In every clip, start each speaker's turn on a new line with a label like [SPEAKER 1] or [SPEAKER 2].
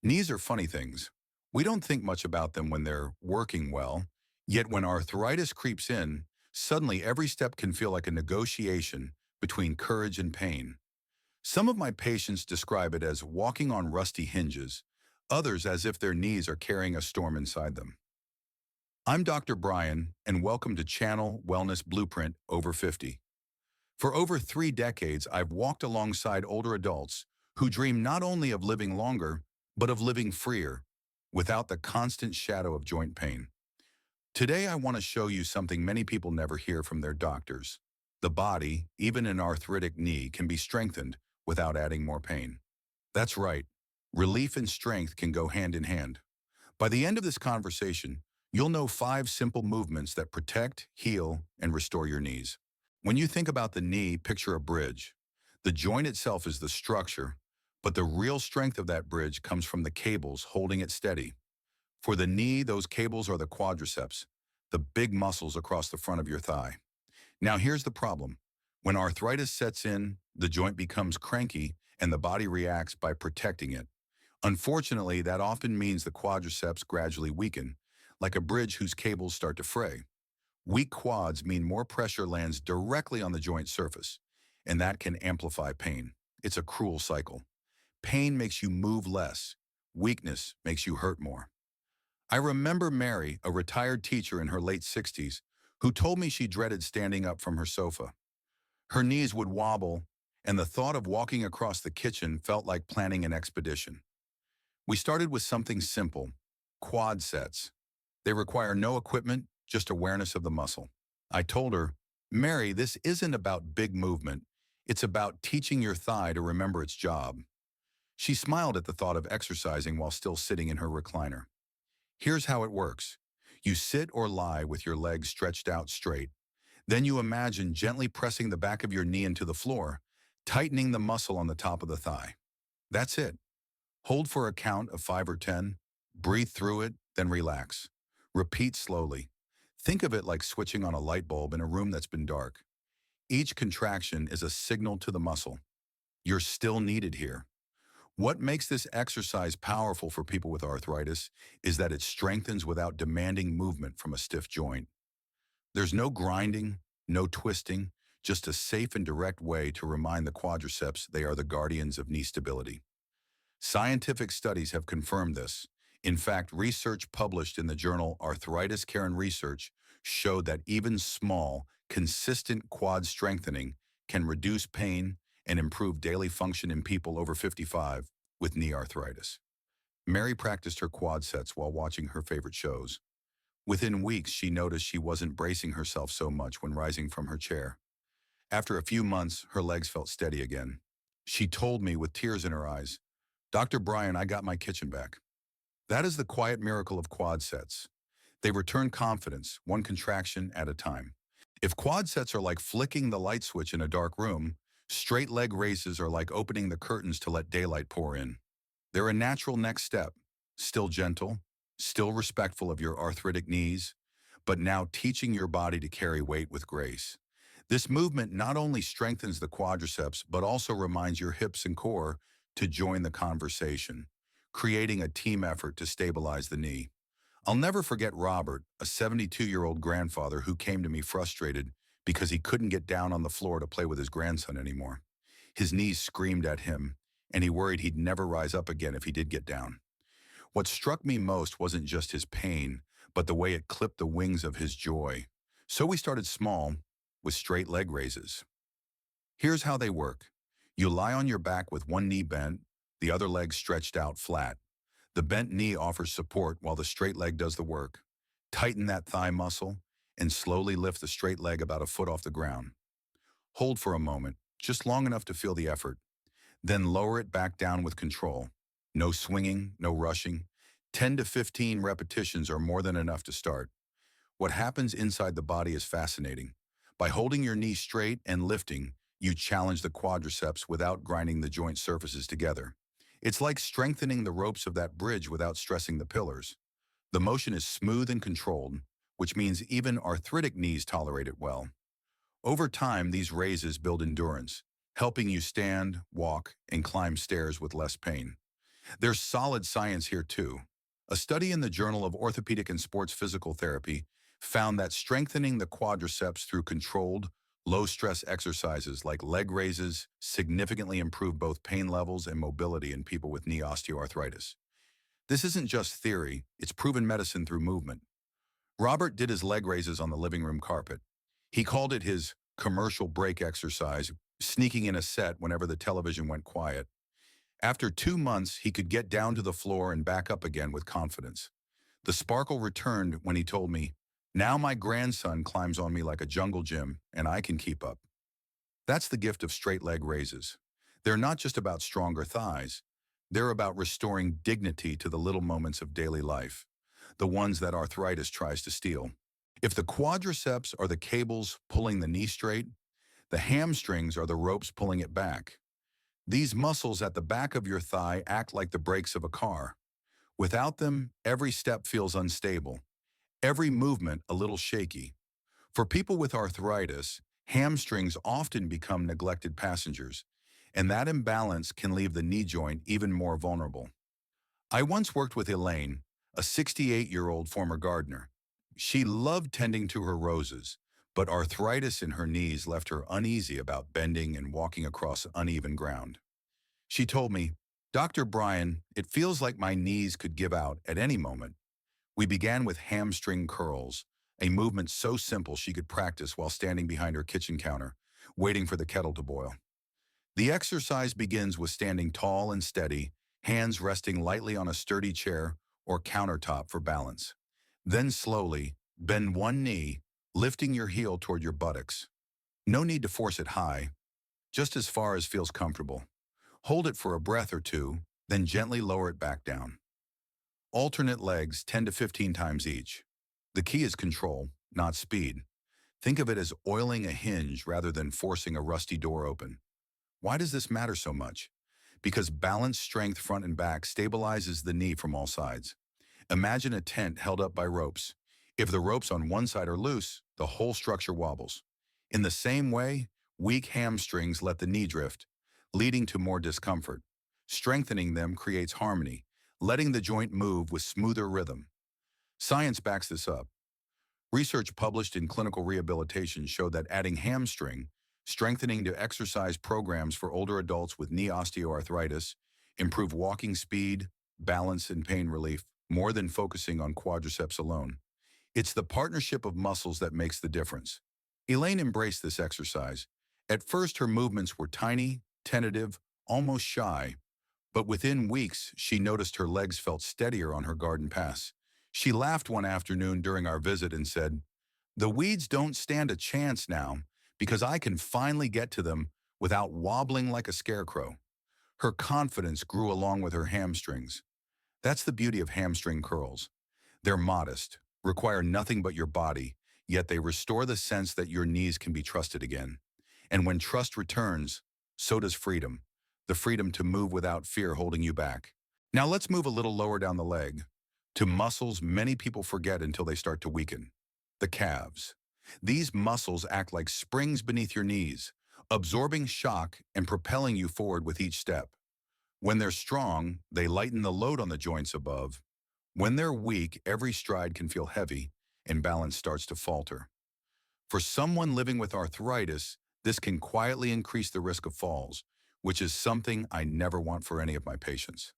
[SPEAKER 1] Knees are funny things. We don't think much about them when they're working well, yet when arthritis creeps in, suddenly every step can feel like a negotiation between courage and pain. Some of my patients describe it as walking on rusty hinges, others as if their knees are carrying a storm inside them. I'm Dr. Brian, and welcome to Channel Wellness Blueprint Over 50. For over 3 decades, I've walked alongside older adults who dream not only of living longer, but of living freer, without the constant shadow of joint pain. Today, I want to show you something many people never hear from their doctors. The body, even an arthritic knee, can be strengthened without adding more pain. That's right. Relief and strength can go hand in hand. By the end of this conversation, you'll know 5 simple movements that protect, heal, and restore your knees. When you think about the knee, picture a bridge. The joint itself is the structure, but the real strength of that bridge comes from the cables holding it steady. For the knee, those cables are the quadriceps, the big muscles across the front of your thigh. Now here's the problem. When arthritis sets in, the joint becomes cranky and the body reacts by protecting it. Unfortunately, that often means the quadriceps gradually weaken, like a bridge whose cables start to fray. Weak quads mean more pressure lands directly on the joint surface, and that can amplify pain. It's a cruel cycle. Pain makes you move less. Weakness makes you hurt more. I remember Mary, a retired teacher in her late 60s, who told me she dreaded standing up from her sofa. Her knees would wobble, and the thought of walking across the kitchen felt like planning an expedition. We started with something simple, quad sets. They require no equipment, just awareness of the muscle. I told her, Mary, this isn't about big movement. It's about teaching your thigh to remember its job. She smiled at the thought of exercising while still sitting in her recliner. Here's how it works. You sit or lie with your legs stretched out straight. Then you imagine gently pressing the back of your knee into the floor, tightening the muscle on the top of the thigh. That's it. Hold for a count of 5 or 10, breathe through it, then relax. Repeat slowly. Think of it like switching on a light bulb in a room that's been dark. Each contraction is a signal to the muscle. You're still needed here. What makes this exercise powerful for people with arthritis is that it strengthens without demanding movement from a stiff joint. There's no grinding, no twisting, just a safe and direct way to remind the quadriceps they are the guardians of knee stability. Scientific studies have confirmed this. In fact, research published in the journal Arthritis Care and Research showed that even small, consistent quad strengthening can reduce pain and improve daily function in people over 55 with knee arthritis. Mary practiced her quad sets while watching her favorite shows. Within weeks, she noticed she wasn't bracing herself so much when rising from her chair. After a few months, her legs felt steady again. She told me with tears in her eyes, Dr. Brian, I got my kitchen back. That is the quiet miracle of quad sets. They return confidence, one contraction at a time. If quad sets are like flicking the light switch in a dark room, straight leg raises are like opening the curtains to let daylight pour in. They're a natural next step, still gentle, still respectful of your arthritic knees, but now teaching your body to carry weight with grace. This movement not only strengthens the quadriceps, but also reminds your hips and core to join the conversation, creating a team effort to stabilize the knee. I'll never forget Robert, a 72-year-old grandfather who came to me frustrated because he couldn't get down on the floor to play with his grandson anymore. His knees screamed at him, and he worried he'd never rise up again if he did get down. What struck me most wasn't just his pain, but the way it clipped the wings of his joy. So we started small, with straight leg raises. Here's how they work. You lie on your back with one knee bent, the other leg stretched out flat. The bent knee offers support while the straight leg does the work. Tighten that thigh muscle and slowly lift the straight leg about a foot off the ground. Hold for a moment, just long enough to feel the effort. Then lower it back down with control. No swinging, no rushing. 10 to 15 repetitions are more than enough to start. What happens inside the body is fascinating. By holding your knee straight and lifting, you challenge the quadriceps without grinding the joint surfaces together. It's like strengthening the ropes of that bridge without stressing the pillars. The motion is smooth and controlled, which means even arthritic knees tolerate it well. Over time, these raises build endurance, helping you stand, walk, and climb stairs with less pain. There's solid science here too. A study in the Journal of Orthopedic and Sports Physical Therapy found that strengthening the quadriceps through controlled, low-stress exercises like leg raises significantly improve both pain levels and mobility in people with knee osteoarthritis. This isn't just theory, it's proven medicine through movement. Robert did his leg raises on the living room carpet. He called it his commercial break exercise, sneaking in a set whenever the television went quiet. After 2 months, he could get down to the floor and back up again with confidence. The sparkle returned when he told me, "Now my grandson climbs on me like a jungle gym, and I can keep up." That's the gift of straight leg raises. They're not just about stronger thighs. They're about restoring dignity to the little moments of daily life, the ones that arthritis tries to steal. If the quadriceps are the cables pulling the knee straight, the hamstrings are the ropes pulling it back. These muscles at the back of your thigh act like the brakes of a car. Without them, every step feels unstable, every movement a little shaky. For people with arthritis, hamstrings often become neglected passengers, and that imbalance can leave the knee joint even more vulnerable. I once worked with Elaine, a 68-year-old former gardener. She loved tending to her roses, but arthritis in her knees left her uneasy about bending and walking across uneven ground. She told me, "Dr. Brian, it feels like my knees could give out at any moment." We began with hamstring curls, a movement so simple she could practice while standing behind her kitchen counter, waiting for the kettle to boil. The exercise begins with standing tall and steady, hands resting lightly on a sturdy chair or countertop for balance. Then slowly, bend one knee, lifting your heel toward your buttocks. No need to force it high, just as far as feels comfortable. Hold it for a breath or two, then gently lower it back down. Alternate legs 10 to 15 times each. The key is control, not speed. Think of it as oiling a hinge rather than forcing a rusty door open. Why does this matter so much? Because balanced strength front and back stabilizes the knee from all sides. Imagine a tent held up by ropes. If the ropes on one side are loose, the whole structure wobbles. In the same way, weak hamstrings let the knee drift, leading to more discomfort. Strengthening them creates harmony, letting the joint move with smoother rhythm. Science backs this up. Research published in Clinical Rehabilitation showed that adding hamstring, strengthening to exercise programs for older adults with knee osteoarthritis, improve walking speed, balance, and pain relief, more than focusing on quadriceps alone. It's the partnership of muscles that makes the difference. Elaine embraced this exercise. At first, her movements were tiny, tentative, almost shy, but within weeks, she noticed her legs felt steadier on her garden paths. She laughed one afternoon during our visit and said, "The weeds don't stand a chance now because I can finally get to them without wobbling like a scarecrow." Her confidence grew along with her hamstrings. That's the beauty of hamstring curls. They're modest, require nothing but your body, yet they restore the sense that your knees can be trusted again. And when trust returns, so does freedom. The freedom to move without fear holding you back. Now let's move a little lower down the leg, to muscles many people forget until they start to weaken. The calves. These muscles act like springs beneath your knees, absorbing shock and propelling you forward with each step. When they're strong, they lighten the load on the joints above. When they're weak, every stride can feel heavy and balance starts to falter. For someone living with arthritis, this can quietly increase the risk of falls, which is something I never want for any of my patients.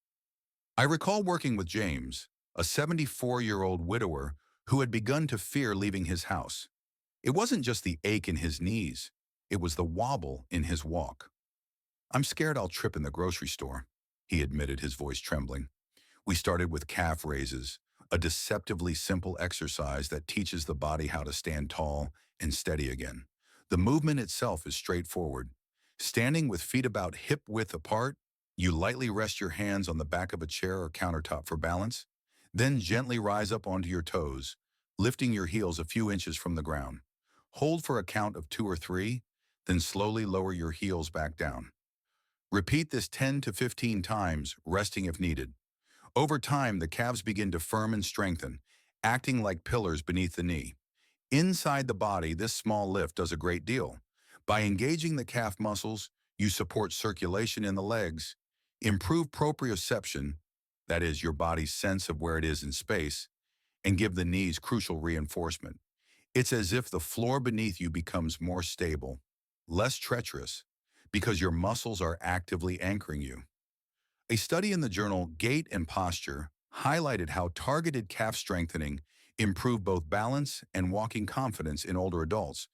[SPEAKER 1] I recall working with James, a 74-year-old widower who had begun to fear leaving his house. It wasn't just the ache in his knees, it was the wobble in his walk. "I'm scared I'll trip in the grocery store," he admitted, his voice trembling. We started with calf raises, a deceptively simple exercise that teaches the body how to stand tall and steady again. The movement itself is straightforward. Standing with feet about hip-width apart, you lightly rest your hands on the back of a chair or countertop for balance, then gently rise up onto your toes, lifting your heels a few inches from the ground. Hold for a count of 2 or 3, then slowly lower your heels back down. Repeat this 10 to 15 times, resting if needed. Over time, the calves begin to firm and strengthen, acting like pillars beneath the knee. Inside the body, this small lift does a great deal. By engaging the calf muscles, you support circulation in the legs, improve proprioception, that is, your body's sense of where it is in space, and give the knees crucial reinforcement. It's as if the floor beneath you becomes more stable, less treacherous, because your muscles are actively anchoring you. A study in the journal Gait and Posture highlighted how targeted calf strengthening improved both balance and walking confidence in older adults,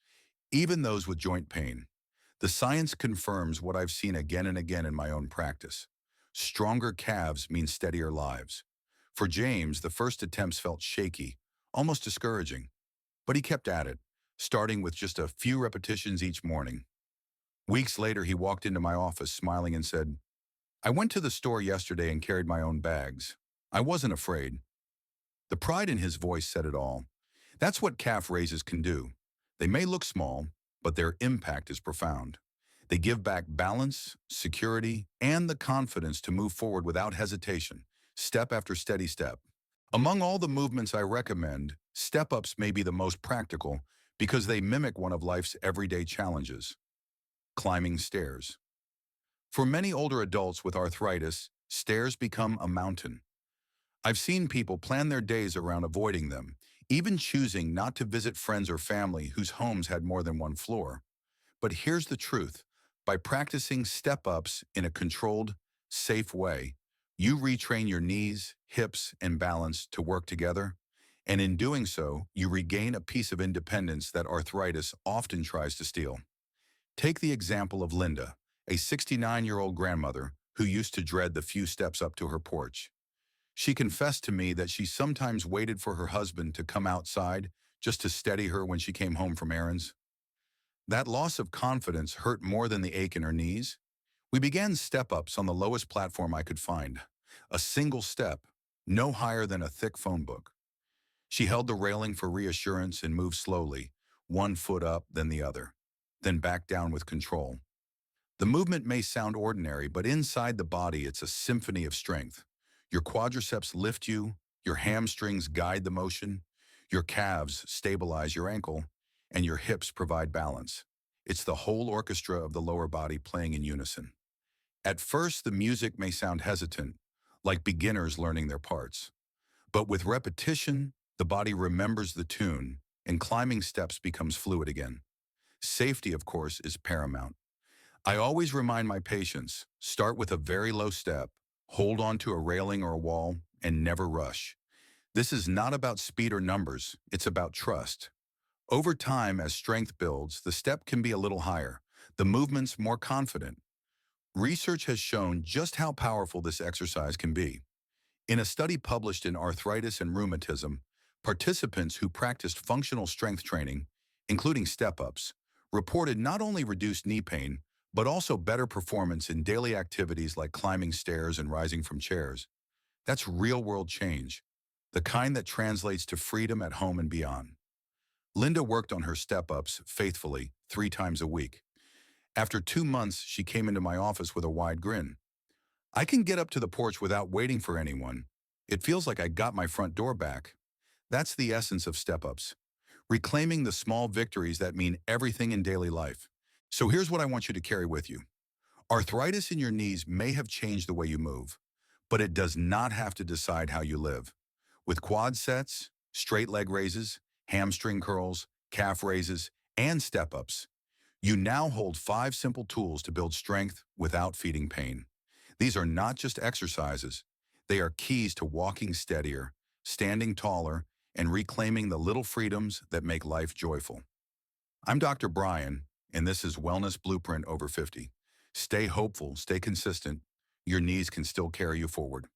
[SPEAKER 1] even those with joint pain. The science confirms what I've seen again and again in my own practice. Stronger calves mean steadier lives. For James, the first attempts felt shaky, almost discouraging, but he kept at it, starting with just a few repetitions each morning. Weeks later, he walked into my office smiling and said, "I went to the store yesterday and carried my own bags. I wasn't afraid." The pride in his voice said it all. That's what calf raises can do. They may look small, but their impact is profound. They give back balance, security, and the confidence to move forward without hesitation, step after steady step. Among all the movements I recommend, step-ups may be the most practical because they mimic one of life's everyday challenges: climbing stairs. For many older adults with arthritis, stairs become a mountain. I've seen people plan their days around avoiding them, even choosing not to visit friends or family whose homes had more than one floor. But here's the truth. By practicing step-ups in a controlled, safe way, you retrain your knees, hips, and balance to work together. And in doing so, you regain a piece of independence that arthritis often tries to steal. Take the example of Linda, a 69-year-old grandmother who used to dread the few steps up to her porch. She confessed to me that she sometimes waited for her husband to come outside just to steady her when she came home from errands. That loss of confidence hurt more than the ache in her knees. We began step-ups on the lowest platform I could find, a single step, no higher than a thick phone book. She held the railing for reassurance and moved slowly, one foot up, then the other, then back down with control. The movement may sound ordinary, but inside the body it's a symphony of strength. Your quadriceps lift you, your hamstrings guide the motion, your calves stabilize your ankle, and your hips provide balance. It's the whole orchestra of the lower body playing in unison. At first, the music may sound hesitant, like beginners learning their parts. But with repetition, the body remembers the tune, and climbing steps becomes fluid again. Safety, of course, is paramount. I always remind my patients, start with a very low step, hold on to a railing or a wall, and never rush. This is not about speed or numbers, it's about trust. Over time, as strength builds, the step can be a little higher, the movement's more confident. Research has shown just how powerful this exercise can be. In a study published in Arthritis and Rheumatism, participants who practiced functional strength training, including step-ups, reported not only reduced knee pain, but also better performance in daily activities like climbing stairs and rising from chairs. That's real-world change, the kind that translates to freedom at home and beyond. Linda worked on her step-ups faithfully 3 times a week. After 2 months, she came into my office with a wide grin. "I can get up to the porch without waiting for anyone. It feels like I got my front door back." That's the essence of step-ups, reclaiming the small victories that mean everything in daily life. So here's what I want you to carry with you. Arthritis in your knees may have changed the way you move, but it does not have to decide how you live. With quad sets, straight leg raises, hamstring curls, calf raises, and step-ups, you now hold 5 simple tools to build strength without feeding pain. These are not just exercises. They are keys to walking steadier, standing taller, and reclaiming the little freedoms that make life joyful. I'm Dr. Brian, and this is Wellness Blueprint Over 50. Stay hopeful, stay consistent. Your knees can still carry you forward.